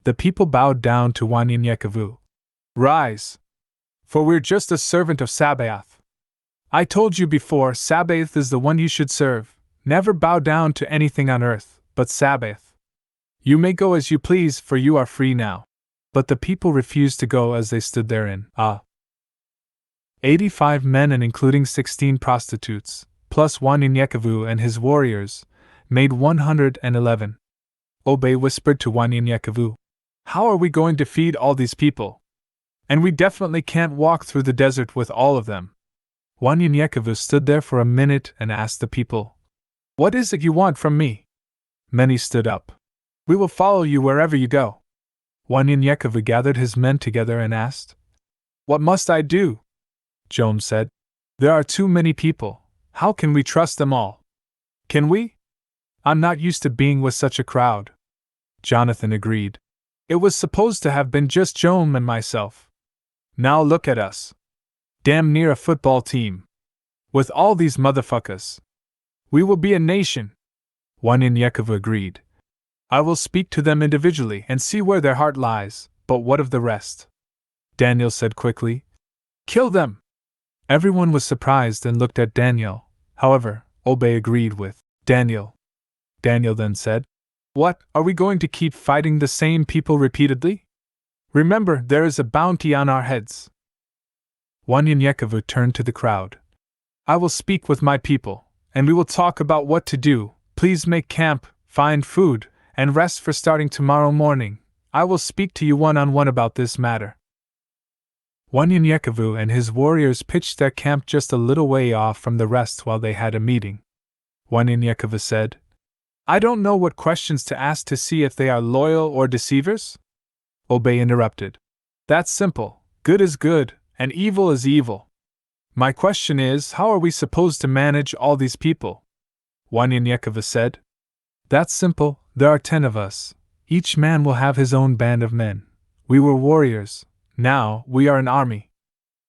The people bowed down to Wanyanyekavu. Rise! For we're just a servant of Sabaoth. I told you before, Sabaoth is the one you should serve. Never bow down to anything on earth, but Sabaoth. You may go as you please, for you are free now. But the people refused to go as they stood therein. 85 men and including 16 prostitutes, plus Wanyanyekavu and his warriors, made 111. Obe whispered to Wanyanyekavu, "How are we going to feed all these people? And we definitely can't walk through the desert with all of them." Wanyanyekavu stood there for a minute and asked the people, "What is it you want from me?" Many stood up. "We will follow you wherever you go." Wanyanyekavu gathered his men together and asked, "What must I do?" Joam said, "There are too many people. How can we trust them all?" "Can we? I'm not used to being with such a crowd." Jonathan agreed. "It was supposed to have been just Joam and myself. Now look at us. Damn near a football team. With all these motherfuckers. We will be a nation." Wanyanyekavu agreed. "I will speak to them individually and see where their heart lies, but what of the rest?" Daniel said quickly, "Kill them." Everyone was surprised and looked at Daniel. However, Obe agreed with Daniel. Daniel then said, "What, are we going to keep fighting the same people repeatedly? Remember, there is a bounty on our heads." Wanyanyekavu turned to the crowd. "I will speak with my people, and we will talk about what to do. Please make camp, find food, and rest for starting tomorrow morning. I will speak to you one-on-one about this matter." Wanyanyekavu and his warriors pitched their camp just a little way off from the rest while they had a meeting. Wanyanyekavu said, "I don't know what questions to ask to see if they are loyal or deceivers." Obe interrupted. "That's simple. Good is good, and evil is evil. My question is, how are we supposed to manage all these people?" Wanyanyekavu said, "That's simple. There are 10 of us. Each man will have his own band of men. We were warriors. Now, we are an army."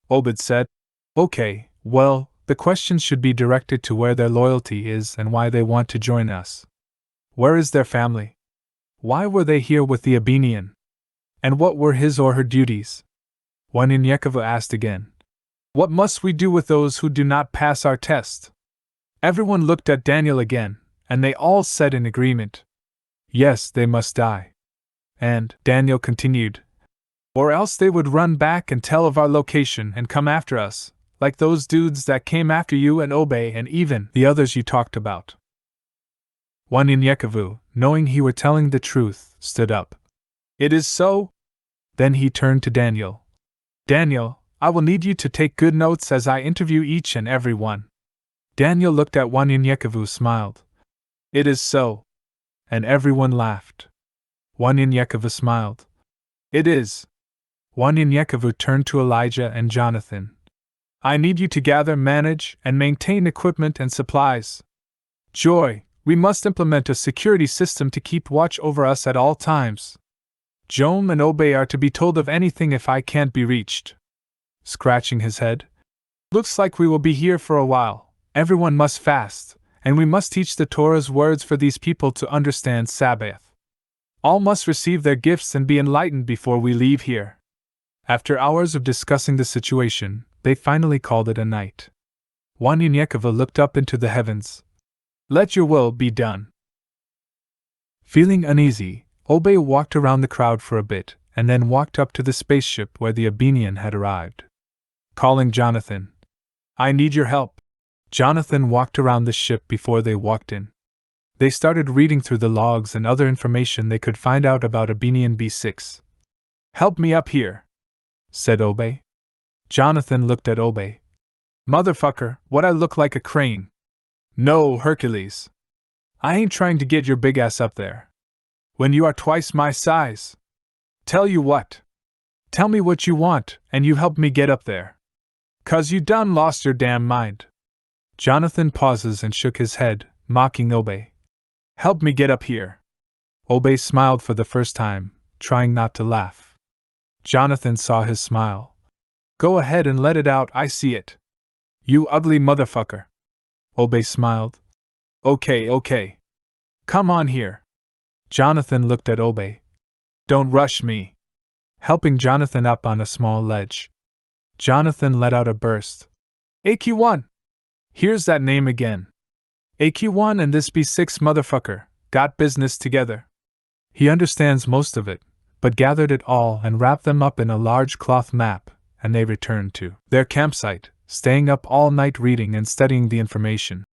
Obed said, "Okay, well, the questions should be directed to where their loyalty is and why they want to join us. Where is their family? Why were they here with the Abenian? And what were his or her duties?" Wanyanyekavu asked again, "What must we do with those who do not pass our test?" Everyone looked at Daniel again, and they all said in agreement, "Yes, they must die." And Daniel continued, "Or else they would run back and tell of our location and come after us, like those dudes that came after you and Obe and even the others you talked about." Wanyanyekavu, knowing he were telling the truth, stood up. "It is so?" Then he turned to Daniel. "Daniel, I will need you to take good notes as I interview each and every one." Daniel looked at Wanyanyekavu, smiled. "It is so." And everyone laughed. Wanyanyekavu smiled. "It is." Wanyanyekavu turned to Elijah and Jonathan. "I need you to gather, manage, and maintain equipment and supplies. Joy, we must implement a security system to keep watch over us at all times. Joam and Obe are to be told of anything if I can't be reached." Scratching his head. "Looks like we will be here for a while. Everyone must fast, and we must teach the Torah's words for these people to understand Sabaoth. All must receive their gifts and be enlightened before we leave here." After hours of discussing the situation, they finally called it a night. Wanyanyekavu looked up into the heavens. "Let your will be done." Feeling uneasy, Obe walked around the crowd for a bit, and then walked up to the spaceship where the Abenian had arrived. Calling Jonathan, "I need your help." Jonathan walked around the ship before they walked in. They started reading through the logs and other information they could find out about Abenian B6. "Help me up here," said Obe. Jonathan looked at Obe. "Motherfucker, what I look like a crane?" "No, Hercules. I ain't trying to get your big ass up there. When you are twice my size. Tell you what. Tell me what you want, and you help me get up there. 'Cause you done lost your damn mind." Jonathan pauses and shook his head, mocking Obe. "Help me get up here." Obe smiled for the first time, trying not to laugh. Jonathan saw his smile. "Go ahead and let it out, I see it. You ugly motherfucker." Obe smiled. Okay. Come on here." Jonathan looked at Obe. Don't rush me. Helping Jonathan up on a small ledge. Jonathan let out a burst. AQ1! Here's that name again. AQ1 and this B6 motherfucker got business together. He understands most of it, but gathered it all and wrapped them up in a large cloth map, and they returned to their campsite, staying up all night reading and studying the information.